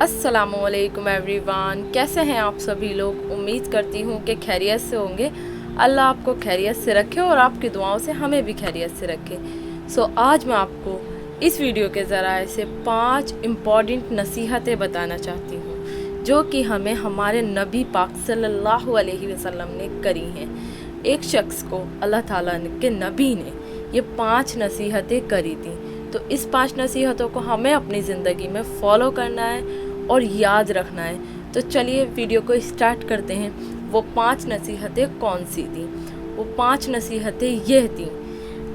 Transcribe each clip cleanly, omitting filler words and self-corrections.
अस्सलामुअलैकुम एवरीवन, कैसे हैं आप सभी लोग। उम्मीद करती हूँ कि खैरियत से होंगे। अल्लाह आपको खैरियत से रखे और आपकी दुआओं से हमें भी खैरियत से रखे। आज मैं आपको इस वीडियो के ज़रिए से 5 इम्पॉर्टेंट नसीहतें बताना चाहती हूँ जो कि हमें हमारे नबी पाक सल्लल्लाहु अलैहि वसल्लम ने करी हैं। एक शख्स को अल्लाह ताला के नबी ने ये 5 नसीहतें करी थी, तो इस 5 नसीहतों को हमें अपनी ज़िंदगी में फ़ॉलो करना है और याद रखना है। तो चलिए वीडियो को स्टार्ट करते हैं। वो 5 नसीहतें कौन सी थी? वो 5 नसीहतें ये थी।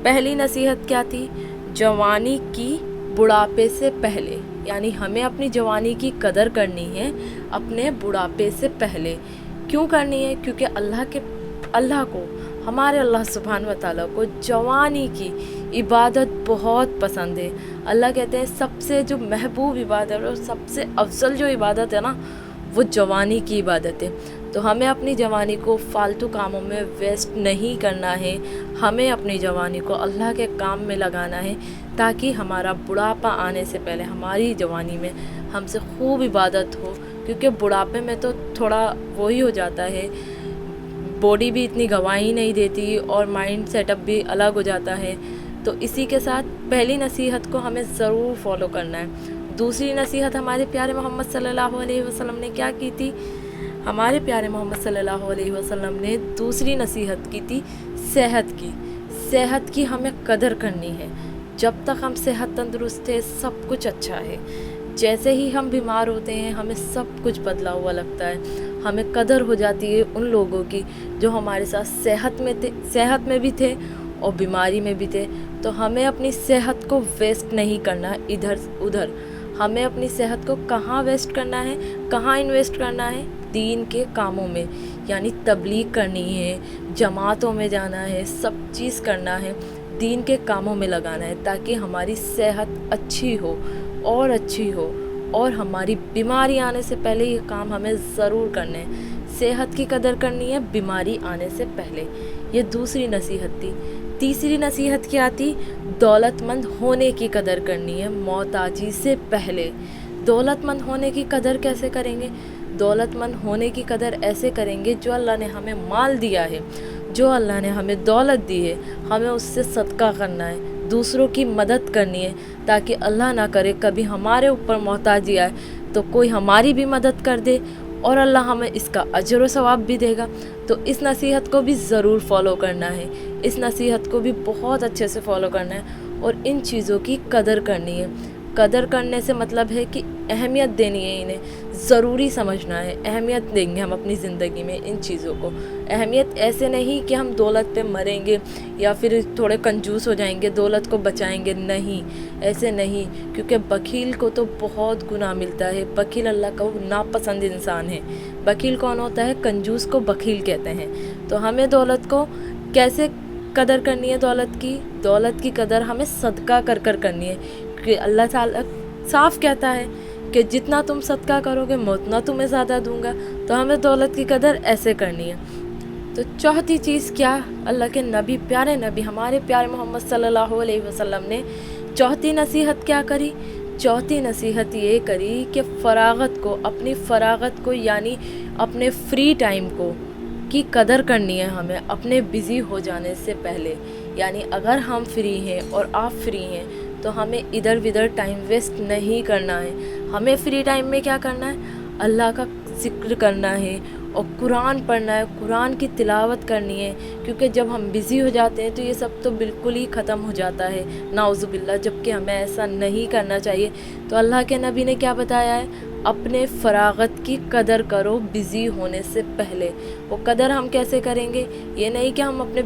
पहली नसीहत क्या थी? जवानी की बुढ़ापे से पहले, यानी हमें अपनी जवानी की कदर करनी है अपने बुढ़ापे से पहले। क्यों करनी है? क्योंकि अल्लाह को हमारे अल्लाह सुब्हान व तआला को जवानी की इबादत बहुत पसंद है। अल्लाह कहते हैं सबसे जो महबूब इबादत और सबसे अफजल जो इबादत है ना, वो जवानी की इबादत है। तो हमें अपनी जवानी को फालतू कामों में वेस्ट नहीं करना है। हमें अपनी जवानी को अल्लाह के काम में लगाना है ताकि हमारा बुढ़ापा आने से पहले हमारी जवानी में हमसे खूब इबादत हो। क्योंकि बुढ़ापे में तो थोड़ा वही हो जाता है, बॉडी भी इतनी गवाही नहीं देती और माइंड सेटअप भी अलग हो जाता है। तो इसी के साथ पहली नसीहत को हमें ज़रूर फॉलो करना है। दूसरी नसीहत हमारे प्यारे मोहम्मद सल्लल्लाहु अलैहि वसल्लम ने क्या की थी? हमारे प्यारे मोहम्मद सल्लल्लाहु अलैहि वसल्लम ने दूसरी नसीहत की थी सेहत की हमें कदर करनी है। जब तक हम सेहत तंदुरुस्त है सब कुछ अच्छा है। जैसे ही हम बीमार होते हैं हमें सब कुछ बदला हुआ लगता है। हमें कदर हो जाती है उन लोगों की जो हमारे साथ सेहत में भी थे और बीमारी में भी थे। तो हमें अपनी सेहत को वेस्ट नहीं करना इधर उधर। हमें अपनी सेहत को कहाँ वेस्ट करना है, कहाँ इन्वेस्ट करना है? दीन के कामों में, यानी तबलीग करनी है, जमातों में जाना है, सब चीज़ करना है, दीन के कामों में लगाना है ताकि हमारी सेहत अच्छी हो और हमारी बीमारी आने से पहले ये काम हमें ज़रूर करने हैं। सेहत की कदर करनी है बीमारी आने से पहले। ये दूसरी नसीहत थी। तीसरी नसीहत क्या थी? दौलतमंद होने की कदर करनी है मोहताजी से पहले। दौलतमंद होने की कदर कैसे करेंगे? दौलतमंद होने की कदर ऐसे करेंगे, जो अल्लाह ने हमें माल दिया है, जो अल्लाह ने हमें दौलत दी है, हमें उससे सदका करना है, दूसरों की मदद करनी है ताकि अल्लाह ना करे कभी हमारे ऊपर मोहताजी आए तो कोई हमारी भी मदद कर दे और अल्लाह हमें इसका अजर व सवाब भी देगा। तो इस नसीहत को भी ज़रूर फॉलो करना है। इस नसीहत को भी बहुत अच्छे से फॉलो करना है और इन चीज़ों की कदर करनी है। कदर करने से मतलब है कि अहमियत देनी है, इन्हें ज़रूरी समझना है। अहमियत देंगे हम अपनी ज़िंदगी में इन चीज़ों को। अहमियत ऐसे नहीं कि हम दौलत पे मरेंगे या फिर थोड़े कंजूस हो जाएंगे, दौलत को बचाएंगे, नहीं, ऐसे नहीं। क्योंकि बखील को तो बहुत गुनाह मिलता है। बखील अल्लाह का नापसंद इंसान है। बखील कौन होता है? कंजूस को बखील कहते हैं। तो हमें दौलत को कैसे कदर करनी है? दौलत की कदर हमें सदका कर करनी है। कि अल्लाह ताला साफ कहता है कि जितना तुम सदका करोगे मैं उतना तुम्हें ज़्यादा दूंगा। तो हमें दौलत की कदर ऐसे करनी है। तो चौथी चीज़ क्या? अल्लाह के नबी, प्यारे नबी हमारे प्यारे मोहम्मद सल्लल्लाहु अलैहि वसल्लम ने चौथी नसीहत क्या करी? चौथी नसीहत ये करी कि अपनी फ़रागत को यानी अपने फ्री टाइम को की कदर करनी है हमें अपने बिज़ी हो जाने से पहले। यानी अगर हम फ्री हैं और आप फ्री हैं तो हमें इधर विधर टाइम वेस्ट नहीं करना है। हमें फ्री टाइम में क्या करना है? अल्लाह का ज़िक्र करना है और कुरान पढ़ना है, कुरान की तिलावत करनी है। क्योंकि जब हम बिज़ी हो जाते हैं तो ये सब तो बिल्कुल ही ख़त्म हो जाता है, नाउज़ुबिल्लाह। जबकि हमें ऐसा नहीं करना चाहिए। तो अल्लाह के नबी ने क्या बताया है? अपने फ़रागत की कदर करो बिज़ी होने से पहले। वो कदर हम कैसे करेंगे? ये नहीं कि हम अपने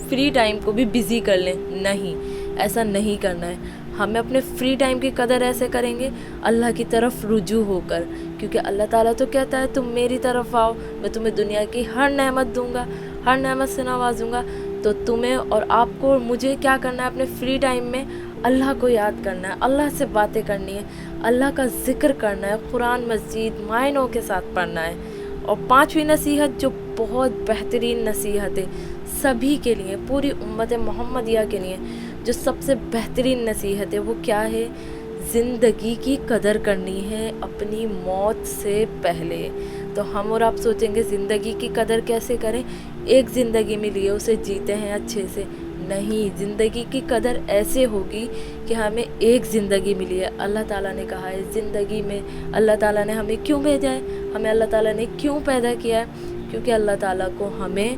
फ्री टाइम को भी बिज़ी कर लें, नहीं, ऐसा नहीं करना है। हमें अपने फ्री टाइम की कदर ऐसे करेंगे अल्लाह की तरफ रुजू होकर। क्योंकि अल्लाह ताला तो कहता है तुम मेरी तरफ आओ, मैं तुम्हें दुनिया की हर नेमत दूंगा, हर नेमत से नवाजूंगा। तो तुम्हें और आपको और मुझे क्या करना है? अपने फ्री टाइम में अल्लाह को याद करना है, अल्लाह से बातें करनी है, अल्लाह का ज़िक्र करना है, कुरान मस्जिद मायनों के साथ पढ़ना है। और 5वीं नसीहत जो बहुत बेहतरीन नसीहत है सभी के लिए, पूरी उम्मत मोहम्मदिया के लिए, जो सबसे बेहतरीन नसीहत है वो क्या है? ज़िंदगी की कदर करनी है अपनी मौत से पहले। तो हम और आप सोचेंगे ज़िंदगी की कदर कैसे करें, एक ज़िंदगी मिली है उसे जीते हैं अच्छे से। नहीं, ज़िंदगी की कदर ऐसे होगी कि हमें एक ज़िंदगी मिली है। अल्लाह ताला ने कहा है ज़िंदगी में अल्लाह ताला ने हमें क्यों भेजा है, हमें अल्लाह ताला ने क्यों पैदा किया है, क्योंकि अल्लाह ताला को हमें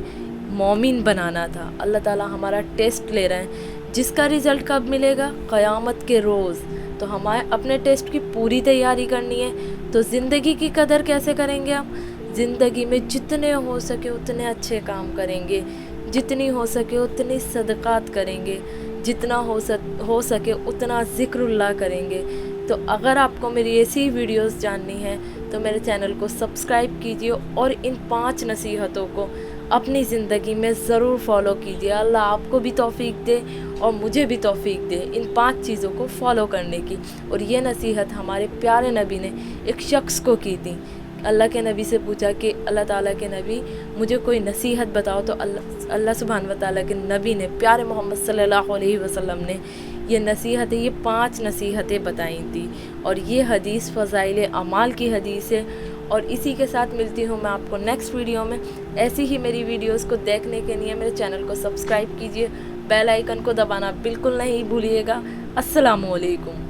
मोमिन बनाना था। अल्लाह ताला हमारा टेस्ट ले रहे हैं, जिसका रिज़ल्ट कब मिलेगा, क़यामत के रोज़। तो हमें अपने टेस्ट की पूरी तैयारी करनी है। तो ज़िंदगी की कदर कैसे करेंगे हम, ज़िंदगी में जितने हो सके उतने अच्छे काम करेंगे, जितनी हो सके उतनी सदक़ात करेंगे, जितना हो सके उतना ज़िक्रुल्लाह करेंगे। तो अगर आपको मेरी ऐसी वीडियोस जाननी है तो मेरे चैनल को सब्सक्राइब कीजिए और इन 5 नसीहतों को अपनी ज़िंदगी में ज़रूर फॉलो कीजिए। अल्लाह आपको भी तौफीक दे और मुझे भी तौफीक दे इन 5 चीज़ों को फॉलो करने की। और ये नसीहत हमारे प्यारे नबी ने एक शख्स को की थी। अल्लाह के नबी से पूछा कि अल्लाह ताला के नबी मुझे कोई नसीहत बताओ, तो अल्लाह सुब्हान व तआला के नबी ने, प्यारे मोहम्मद सल्लल्लाहु अलैहि वसल्लम ने ये नसीहतें, ये 5 नसीहतें बताई थी। और ये हदीस फ़ज़ाइल अमाल की हदीस है। और इसी के साथ मिलती हूँ मैं आपको नेक्स्ट वीडियो में। ऐसी ही मेरी वीडियोस को देखने के लिए मेरे चैनल को सब्सक्राइब कीजिए, बेल आइकन को दबाना बिल्कुल नहीं भूलिएगा। अस्सलामु अलैकुम।